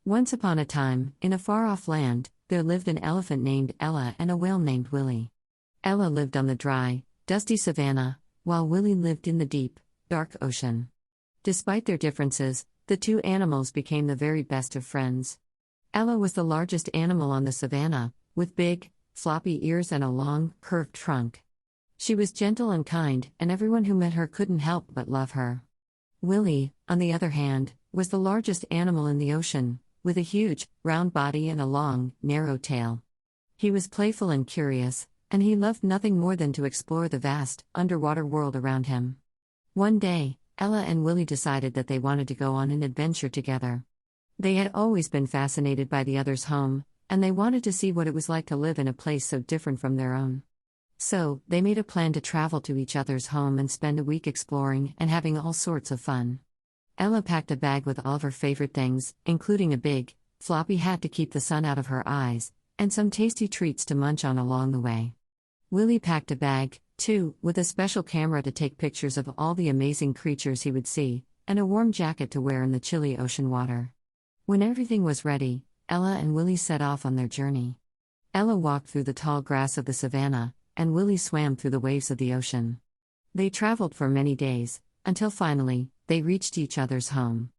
Once upon a time, in a far-off land, there lived an elephant named Ella and a whale named Willie. Ella lived on the dry, dusty savanna, while Willie lived in the deep, dark ocean. Despite their differences, the two animals became the very best of friends. Ella was the largest animal on the savanna, with big, floppy ears and a long, curved trunk. She was gentle and kind, and everyone who met her couldn't help but love her. Willie, on the other hand, was the largest animal in the ocean, with a huge, round body and a long, narrow tail. He was playful and curious, and he loved nothing more than to explore the vast, underwater world around him. One day, Ella and Willie decided that they wanted to go on an adventure together. They had always been fascinated by the other's home, and they wanted to see what it was like to live in a place so different from their own. So, they made a plan to travel to each other's home and spend a week exploring and having all sorts of fun. Ella packed a bag with all of her favorite things, including a big, floppy hat to keep the sun out of her eyes, and some tasty treats to munch on along the way. Willie packed a bag, too, with a special camera to take pictures of all the amazing creatures he would see, and a warm jacket to wear in the chilly ocean water. When everything was ready, Ella and Willie set off on their journey. Ella walked through the tall grass of the savanna, and Willie swam through the waves of the ocean. They traveled for many days, until finally, they reached each other's home.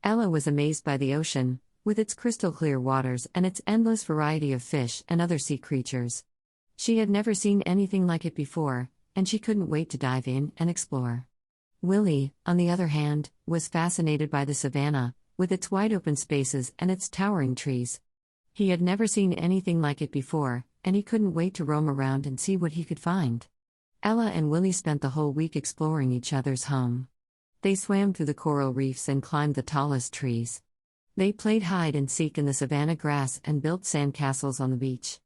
Ella was amazed by the ocean, with its crystal-clear waters and its endless variety of fish and other sea creatures. She had never seen anything like it before, and she couldn't wait to dive in and explore. Willie, on the other hand, was fascinated by the savanna, with its wide-open spaces and its towering trees. He had never seen anything like it before, and he couldn't wait to roam around and see what he could find. Ella and Willie spent the whole week exploring each other's home. They swam through the coral reefs and climbed the tallest trees. They played hide-and-seek in the savanna grass and built sandcastles on the beach.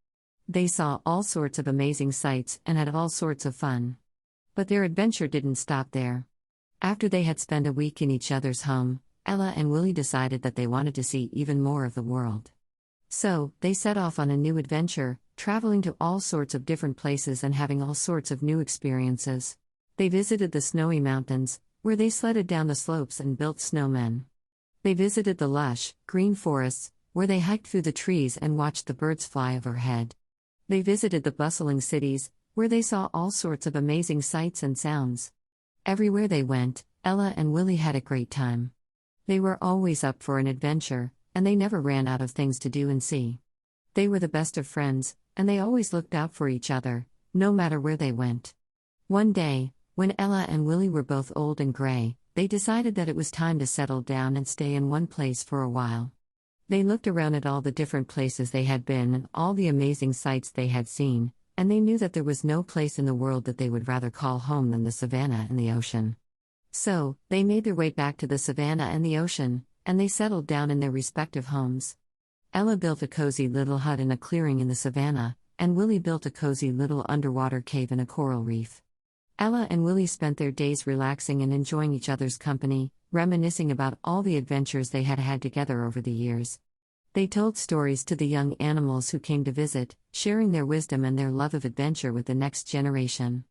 They saw all sorts of amazing sights and had all sorts of fun. But their adventure didn't stop there. After they had spent a week in each other's home, Ella and Willie decided that they wanted to see even more of the world. So, they set off on a new adventure, traveling to all sorts of different places and having all sorts of new experiences. They visited the snowy mountains, where they sledded down the slopes and built snowmen. They visited the lush, green forests, where they hiked through the trees and watched the birds fly overhead. They visited the bustling cities, where they saw all sorts of amazing sights and sounds. Everywhere they went, Ella and Willie had a great time. They were always up for an adventure, and they never ran out of things to do and see. They were the best of friends, and they always looked out for each other, no matter where they went. One day, when Ella and Willie were both old and gray, they decided that it was time to settle down and stay in one place for a while. They looked around at all the different places they had been and all the amazing sights they had seen, and they knew that there was no place in the world that they would rather call home than the savanna and the ocean. So, they made their way back to the savanna and the ocean, and they settled down in their respective homes. Ella built a cozy little hut in a clearing in the savanna, and Willie built a cozy little underwater cave in a coral reef. Ella and Willie spent their days relaxing and enjoying each other's company, reminiscing about all the adventures they had had together over the years. They told stories to the young animals who came to visit, sharing their wisdom and their love of adventure with the next generation.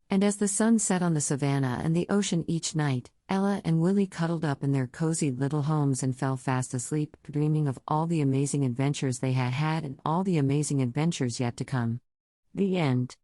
And as the sun set on the savanna and the ocean each night, Ella and Willie cuddled up in their cozy little homes and fell fast asleep, dreaming of all the amazing adventures they had had and all the amazing adventures yet to come. The end.